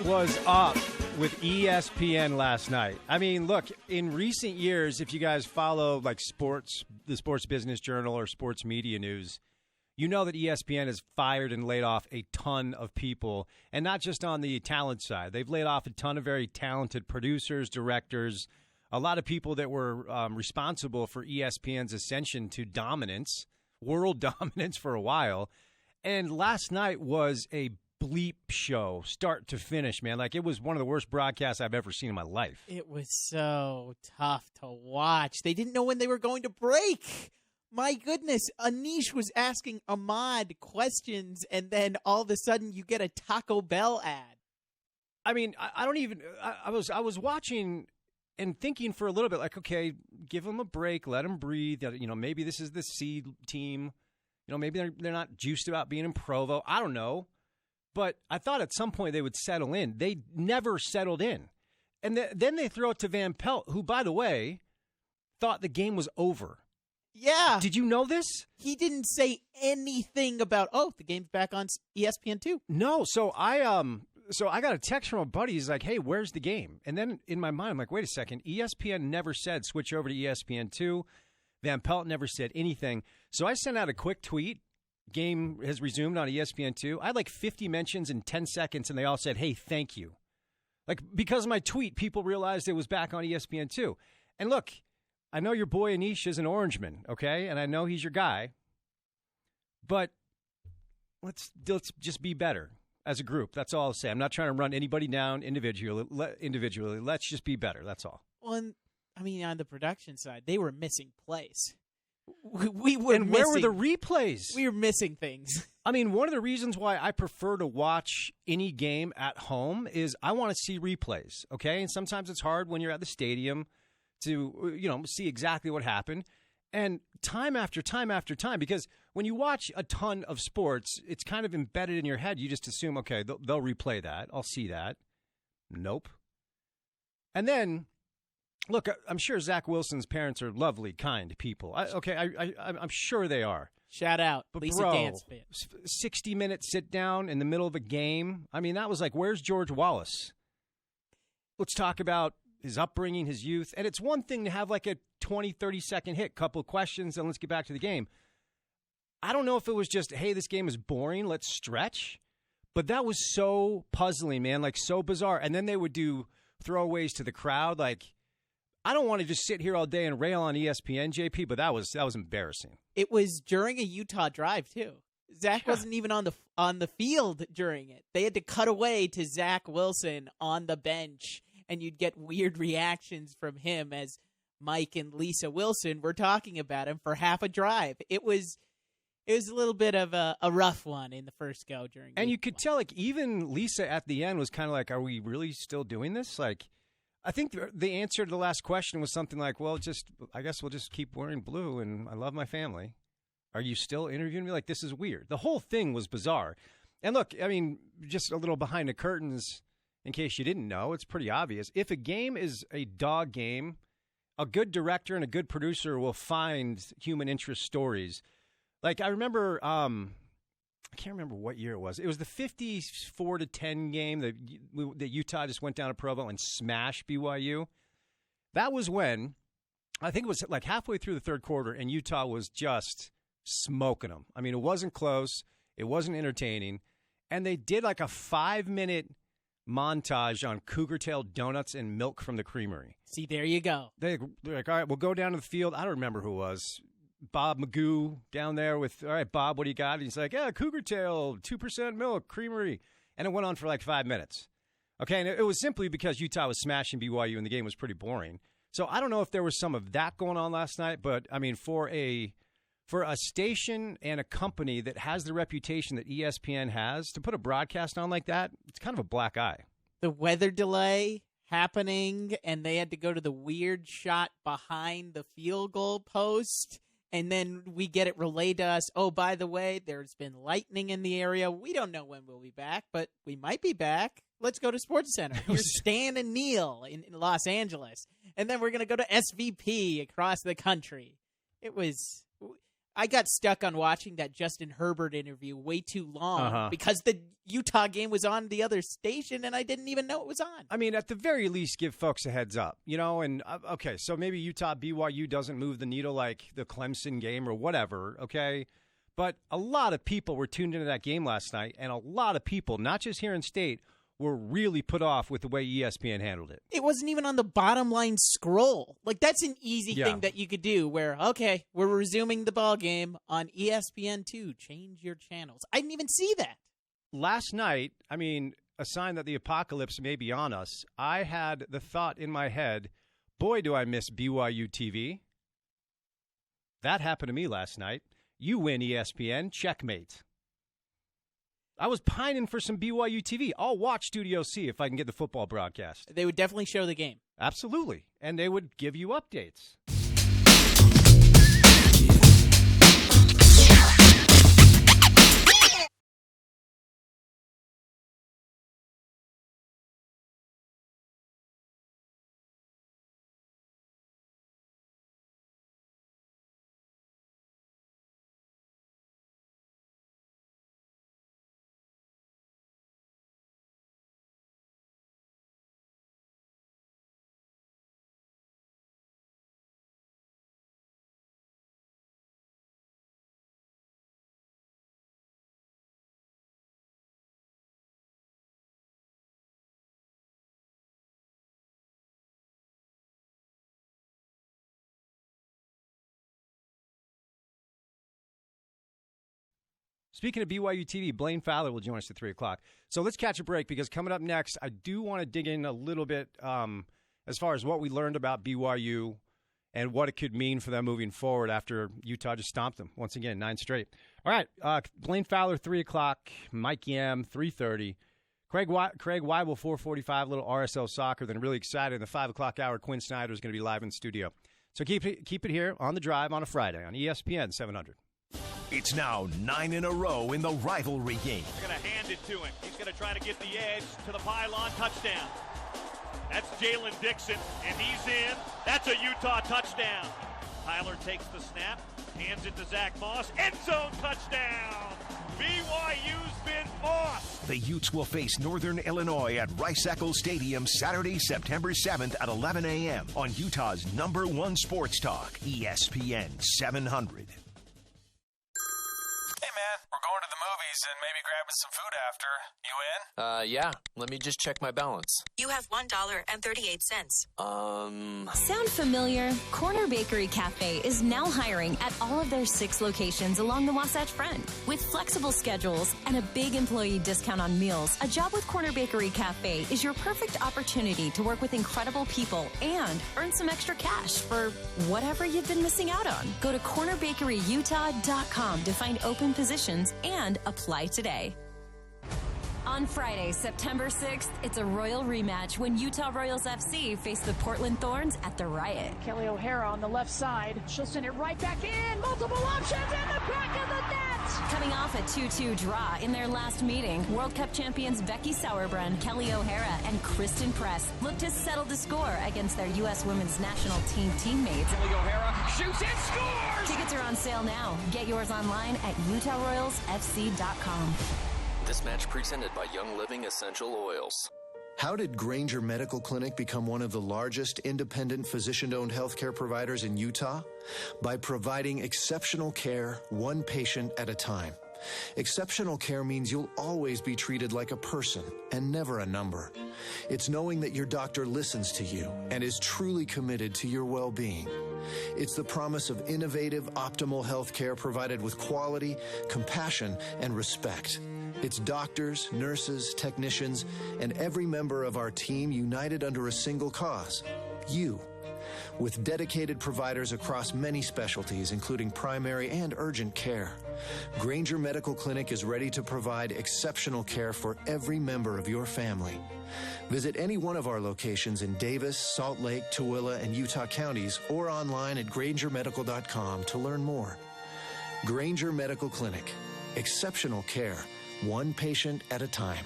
was up with ESPN last night? I mean, look, in recent years, if you guys follow like sports, the Sports Business Journal or sports media news, you know that ESPN has fired and laid off a ton of people, and not just on the talent side. They've laid off a ton of very talented producers, directors, a lot of people that were responsible for ESPN's ascension to dominance, world dominance for a while. And last night was a bleep show, start to finish, man. Like, it was one of the worst broadcasts I've ever seen in my life. It was so tough to watch. They didn't know when they were going to break. My goodness, Anish was asking Ahmad questions, and then all of a sudden you get a Taco Bell ad. I mean, I don't even – I was watching and thinking for a little bit, like, okay, give them a break, let them breathe. You know, maybe this is the seed team. You know, maybe they're not juiced about being in Provo. I don't know. But I thought at some point they would settle in. They never settled in. And then they throw it to Van Pelt, who, by the way, thought the game was over. Yeah. Did you know this? He didn't say anything about, the game's back on ESPN2. No. So I got a text from a buddy. He's like, hey, where's the game? And then in my mind, I'm like, wait a second. ESPN never said switch over to ESPN2. Van Pelt never said anything. So I sent out a quick tweet. Game has resumed on ESPN2. I had like 50 mentions in 10 seconds, and they all said, hey, thank you. Like, because of my tweet, people realized it was back on ESPN2. And look, I know your boy Anish is an Orangeman, okay? And I know he's your guy. But let's just be better as a group. That's all I'll say. I'm not trying to run anybody down individually. Let's just be better. That's all. Well, I mean, on the production side, they were missing plays. We were and where were the replays? We were missing things. I mean, one of the reasons why I prefer to watch any game at home is I want to see replays, okay? And sometimes it's hard when you're at the stadium to, see exactly what happened. And time after time after time, because when you watch a ton of sports, it's kind of embedded in your head. You just assume, okay, they'll replay that. I'll see that. Nope. And then, look, I'm sure Zach Wilson's parents are lovely, kind people. I'm sure they are. Shout out, but Lisa Dance fan. 60-minute sit down in the middle of a game. I mean, that was like, where's George Wallace? Let's talk about his upbringing, his youth. And it's one thing to have like a 20, 30-second hit, couple of questions, and let's get back to the game. I don't know if it was just, hey, this game is boring, let's stretch. But that was so puzzling, man, like so bizarre. And then they would do throwaways to the crowd, like, I don't want to just sit here all day and rail on ESPN, JP, but that was embarrassing. It was during a Utah drive too. Zach wasn't even on the field during it. They had to cut away to Zach Wilson on the bench, and you'd get weird reactions from him as Mike and Lisa Wilson were talking about him for half a drive. It was a little bit of a rough one in the first go during. And you could tell, like, even Lisa at the end was kind of like, "Are we really still doing this?" Like, I think the answer to the last question was something like, well, I guess we'll just keep wearing blue, and I love my family. Are you still interviewing me? Like, this is weird. The whole thing was bizarre. And look, I mean, just a little behind the curtains, in case you didn't know, it's pretty obvious. If a game is a dog game, a good director and a good producer will find human interest stories. Like, I remember, I can't remember what year it was. It was the 54-10 game that Utah just went down to Provo and smashed BYU. That was when, I think it was like halfway through the third quarter, and Utah was just smoking them. I mean, it wasn't close. It wasn't entertaining. And they did like a 5-minute montage on Cougar Tail donuts and milk from the creamery. See, there you go. They're like, all right, we'll go down to the field. I don't remember who it was. Bob Magoo down there with, all right, Bob, what do you got? And he's like, yeah, Cougar Tail, 2% milk, creamery. And it went on for like 5 minutes. Okay, and it was simply because Utah was smashing BYU and the game was pretty boring. So I don't know if there was some of that going on last night, but, I mean, for a station and a company that has the reputation that ESPN has, to put a broadcast on like that, it's kind of a black eye. The weather delay happening, and they had to go to the weird shot behind the field goal post. And then we get it relayed to us, oh, by the way, there's been lightning in the area. We don't know when we'll be back, but we might be back. Let's go to SportsCenter. Here's Stan and Neil in Los Angeles. And then we're going to go to SVP across the country. It was I got stuck on watching that Justin Herbert interview way too long because the Utah game was on the other station and I didn't even know it was on. I mean, at the very least, give folks a heads up, and okay, so maybe Utah BYU doesn't move the needle like the Clemson game or whatever, okay? But a lot of people were tuned into that game last night, and a lot of people, not just here in state, were really put off with the way ESPN handled it. It wasn't even on the bottom line scroll. Like, that's an easy thing that you could do where, okay, we're resuming the ball game on ESPN2. Change your channels. I didn't even see that. Last night, I mean, a sign that the apocalypse may be on us, I had the thought in my head, boy, do I miss BYU TV. That happened to me last night. You win, ESPN. Checkmate. I was pining for some BYU TV. I'll watch Studio C if I can get the football broadcast. They would definitely show the game. Absolutely. And they would give you updates. Speaking of BYU TV, Blaine Fowler will join us at 3 o'clock. So let's catch a break because coming up next, I do want to dig in a little bit as far as what we learned about BYU and what it could mean for them moving forward after Utah just stomped them. Once again, 9 straight. All right, Blaine Fowler, 3 o'clock. Mike Yam, 3:30. Craig Weibel, 4:45, little RSL soccer. Then really excited in the 5 o'clock hour, Quinn Snyder is going to be live in studio. So keep it here on The Drive on a Friday on ESPN 700. It's now 9 in a row in the rivalry game. They're going to hand it to him. He's going to try to get the edge to the pylon. Touchdown. That's Jalen Dixon, and he's in. That's a Utah touchdown. Tyler takes the snap, hands it to Zach Moss. End zone touchdown. BYU's been bossed. The Utes will face Northern Illinois at Rice-Eccles Stadium Saturday, September 7th at 11 a.m. on Utah's #1 sports talk, ESPN 700. We're going to the movies and maybe grabbing some food after. You in? Yeah. Let me just check my balance. You have $1.38. Sound familiar? Corner Bakery Cafe is now hiring at all of their 6 locations along the Wasatch Front. With flexible schedules and a big employee discount on meals, a job with Corner Bakery Cafe is your perfect opportunity to work with incredible people and earn some extra cash for whatever you've been missing out on. Go to cornerbakeryutah.com to find open positions and apply today. On Friday, September 6th, it's a Royal rematch when Utah Royals FC face the Portland Thorns at the Riot. Kelly O'Hara on the left side. She'll send it right back in. Multiple options in the back of the net. Coming off a 2-2 draw in their last meeting, World Cup champions Becky Sauerbrunn, Kelly O'Hara, and Kristen Press look to settle the score against their U.S. women's national team teammates. Kelly O'Hara shoots and scores! Tickets are on sale now. Get yours online at UtahRoyalsFC.com. This match presented by Young Living Essential Oils. How did Granger Medical Clinic become one of the largest independent physician-owned healthcare providers in Utah? By providing exceptional care, one patient at a time. Exceptional care means you'll always be treated like a person and never a number. It's knowing that your doctor listens to you and is truly committed to your well-being. It's the promise of innovative, optimal health care provided with quality, compassion, and respect. It's doctors, nurses, technicians, and every member of our team united under a single cause, you. With dedicated providers across many specialties, including primary and urgent care, Granger Medical Clinic is ready to provide exceptional care for every member of your family. Visit any one of our locations in Davis, Salt Lake, Tooele, and Utah counties, or online at grangermedical.com to learn more. Granger Medical Clinic. Exceptional care. One patient at a time.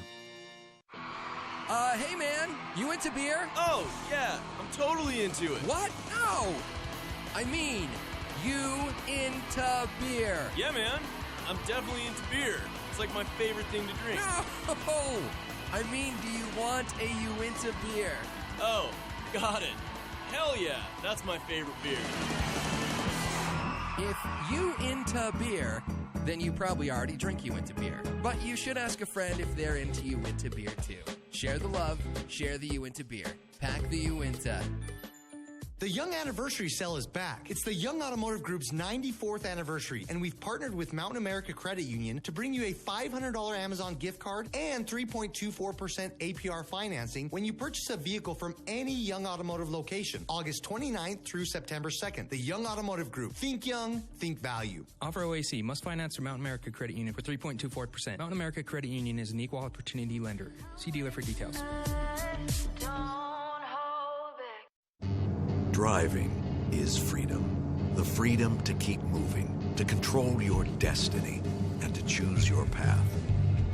Hey man, you into beer? Oh, yeah, I'm totally into it. What? No! I mean, you into beer? Yeah, man. I'm definitely into beer. It's like my favorite thing to drink. No! I mean, do you want a you into beer? Oh, got it. Hell yeah, that's my favorite beer. If you into beer, then you probably already drink you into beer. But you should ask a friend if they're into you into beer too. Share the love, share the you into beer. Pack the you into. The Young Anniversary Sale is back. It's the Young Automotive Group's 94th anniversary, and we've partnered with Mountain America Credit Union to bring you a $500 Amazon gift card and 3.24% APR financing when you purchase a vehicle from any Young Automotive location, August 29th through September 2nd. The Young Automotive Group. Think young, think value. Offer OAC. Must finance through Mountain America Credit Union for 3.24%. Mountain America Credit Union is an equal opportunity lender. See dealer for details. Driving is freedom. The freedom to keep moving, to control your destiny, and to choose your path.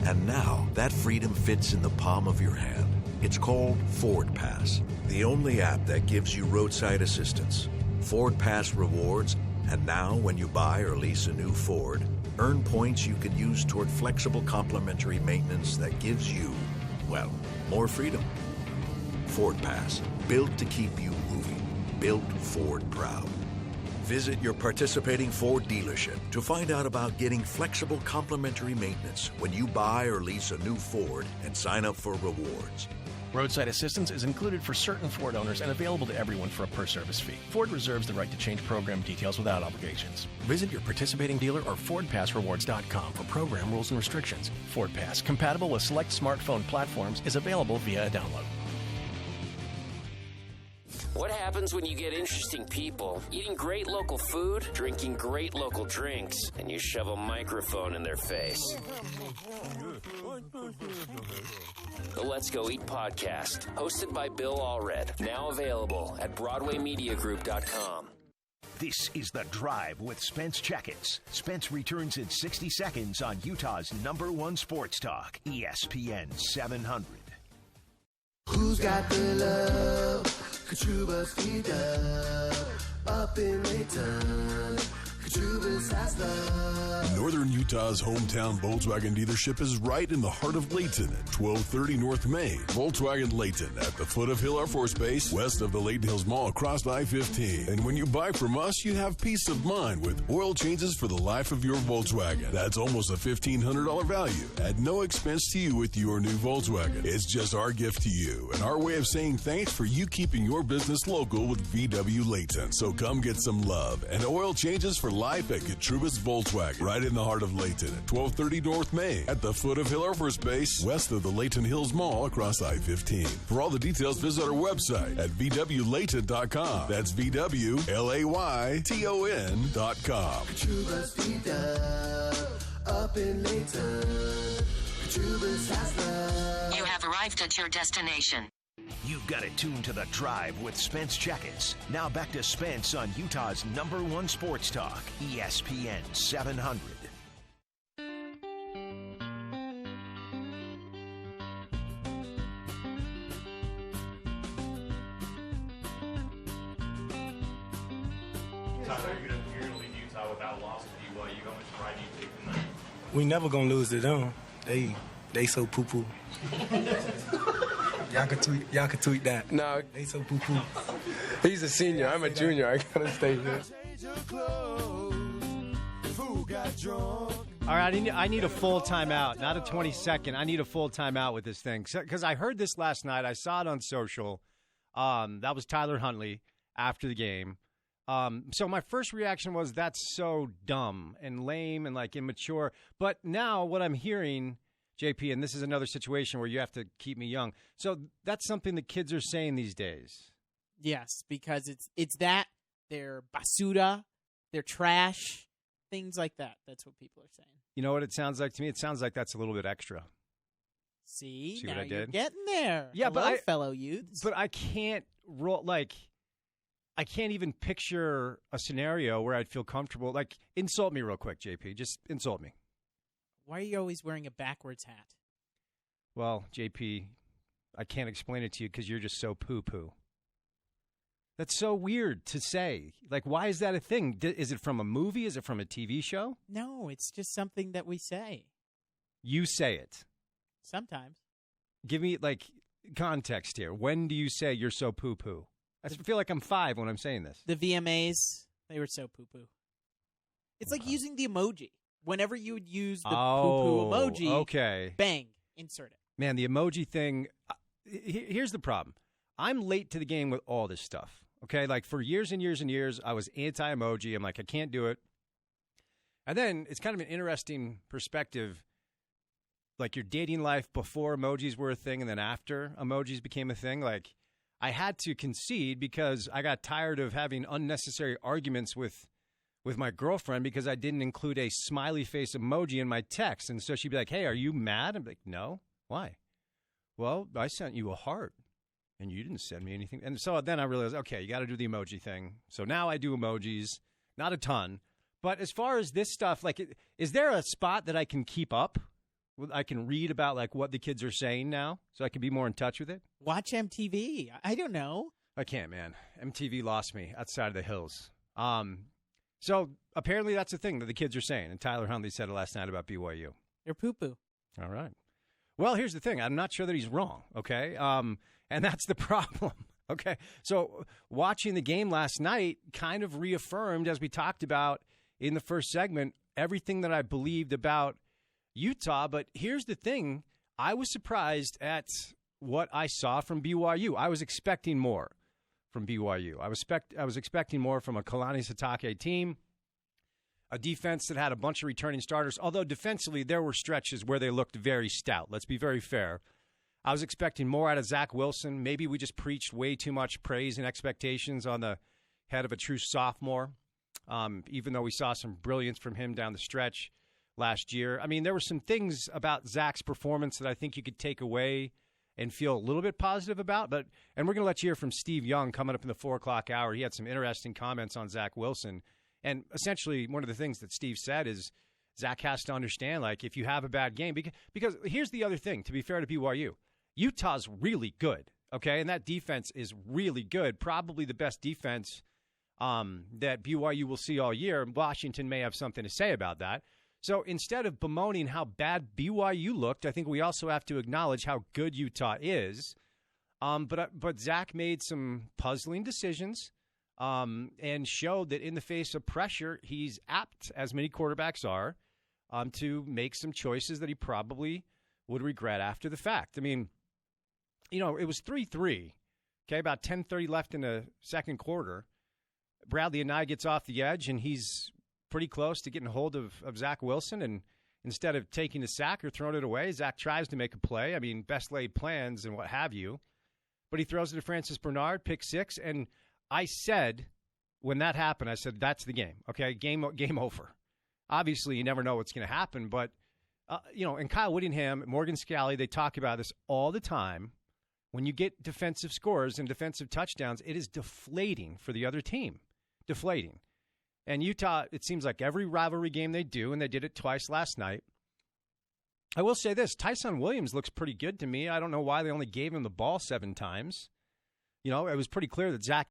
And now, that freedom fits in the palm of your hand. It's called Ford Pass, the only app that gives you roadside assistance, Ford Pass rewards, and now when you buy or lease a new Ford, earn points you can use toward flexible complimentary maintenance that gives you, well, more freedom. Ford Pass, built to keep you moving. Built Ford proud. Visit your participating Ford dealership to find out about getting flexible complimentary maintenance when you buy or lease a new Ford and sign up for rewards. Roadside assistance is included for certain Ford owners and available to everyone for a per-service fee. Ford reserves the right to change program details without obligations. Visit your participating dealer or FordPassRewards.com for program rules and restrictions. Ford Pass, compatible with select smartphone platforms, is available via a download. What happens when you get interesting people, eating great local food, drinking great local drinks, and you shove a microphone in their face? The Let's Go Eat podcast, hosted by Bill Allred, now available at BroadwayMediaGroup.com. This is The Drive with Spence Checketts. Spence returns in 60 seconds on Utah's #1 sports talk, ESPN 700. Who's got the love? Kachuba's feet up in Layton. Kachuba's has love. Northern Utah's hometown Volkswagen dealership is right in the heart of Layton at 1230 North Main. Volkswagen Layton at the foot of Hill Air Force Base, west of the Layton Hills Mall across I-15. And when you buy from us, you have peace of mind with oil changes for the life of your Volkswagen. That's almost a $1,500 value at no expense to you with your new Volkswagen. It's just our gift to you and our way of saying thanks for you keeping your business local with VW Layton. So come get some love and oil changes for life at Katruba's Volkswagen, right in the heart of Layton at 1230 North Main, at the foot of Hill Air Force Base, west of the Layton Hills Mall across I-15. For all the details, visit our website at VWLayton.com. That's VWLayton.com. Katruba's feet up in Layton. Katruba's has love. You have arrived at your destination. You've got it tuned to The Drive with Spence Checketts. Now back to Spence on Utah's #1 sports talk, ESPN 700. Tyler, you're gonna leave Utah without loss of BYU. How much pride do you take in that? We never gonna lose to them. They so poo-poo. Y'all can tweet that. No. They so poo-poo. He's a senior. I'm a junior. I gotta stay here. All right, I need a full timeout, not a 20-second. I need a full timeout with this thing. Because I heard this last night. I saw it on social. That was Tyler Huntley after the game. So my first reaction was, that's so dumb and lame and like immature. But now what I'm hearing, JP, and this is another situation where you have to keep me young. So that's something the kids are saying these days. Yes, because it's that, they're basura, they're trash, things like that. That's what people are saying. You know what it sounds like to me? It sounds like that's a little bit extra. See what now I did? You're getting there. Yeah, Hello, fellow youths. But I can't I can't even picture a scenario where I'd feel comfortable. Like, insult me real quick, JP. Just insult me. Why are you always wearing a backwards hat? Well, JP, I can't explain it to you because you're just so poo-poo. That's so weird to say. Like, why is that a thing? Is it from a movie? Is it from a TV show? No, it's just something that we say. You say it. Sometimes. Give me, like, context here. When do you say you're so poo-poo? I feel like I'm 5 when I'm saying this. The VMAs, they were so poo-poo. It's like using the emoji. Whenever you would use the poo-poo emoji, okay. Bang, insert it. Man, the emoji thing, here's the problem. I'm late to the game with all this stuff, okay? Like, for years and years and years, I was anti-emoji. I'm like, I can't do it. And then it's kind of an interesting perspective, like your dating life before emojis were a thing and then after emojis became a thing. Like, I had to concede because I got tired of having unnecessary arguments with my girlfriend because I didn't include a smiley face emoji in my text. And so she'd be like, hey, are you mad? I'm like, no. Why? Well, I sent you a heart, and you didn't send me anything. And so then I realized, okay, you got to do the emoji thing. So now I do emojis, not a ton. But as far as this stuff, like, is there a spot that I can keep up? I can read about, like, what the kids are saying now so I can be more in touch with it? Watch MTV. I don't know. I can't, man. MTV lost me outside of the hills. So apparently that's the thing that the kids are saying, and Tyler Huntley said it last night about BYU. They're poo-poo. All right. Well, here's the thing. I'm not sure that he's wrong, okay? And that's the problem, okay? So watching the game last night kind of reaffirmed, as we talked about in the first segment, everything that I believed about Utah. But here's the thing. I was surprised at what I saw from BYU. I was expecting more from BYU. I was expecting more from a Kalani Sitake team, a defense that had a bunch of returning starters, although defensively there were stretches where they looked very stout. Let's be very fair. I was expecting more out of Zach Wilson. Maybe we just preached way too much praise and expectations on the head of a true sophomore, even though we saw some brilliance from him down the stretch last year. I mean, there were some things about Zach's performance that I think you could take away and feel a little bit positive about. And we're going to let you hear from Steve Young coming up in the 4 o'clock hour. He had some interesting comments on Zach Wilson. And essentially, one of the things that Steve said is Zach has to understand, like, if you have a bad game, because here's the other thing, to be fair to BYU, Utah's really good, okay? And that defense is really good, probably the best defense that BYU will see all year. Washington may have something to say about that. So instead of bemoaning how bad BYU looked, I think we also have to acknowledge how good Utah is. But Zach made some puzzling decisions and showed that in the face of pressure, he's apt, as many quarterbacks are, to make some choices that he probably would regret after the fact. I mean, you know, it was 3-3, okay, about 10:30 left in the second quarter. Bradley Anae gets off the edge, and he's pretty close to getting hold of Zach Wilson, and instead of taking the sack or throwing it away, Zach tries to make a play. I mean, best laid plans and what have you. But he throws it to Francis Bernard, pick 6, and I said, when that happened, I said, that's the game, okay? Game over. Obviously, you never know what's going to happen, but, and Kyle Whittingham, Morgan Scalley, they talk about this all the time. When you get defensive scores and defensive touchdowns, it is deflating for the other team. Deflating. And Utah, it seems like every rivalry game they do, and they did it twice last night. I will say this, Tyson Williams looks pretty good to me. I don't know why they only gave him the ball 7 times. You know, it was pretty clear that Zach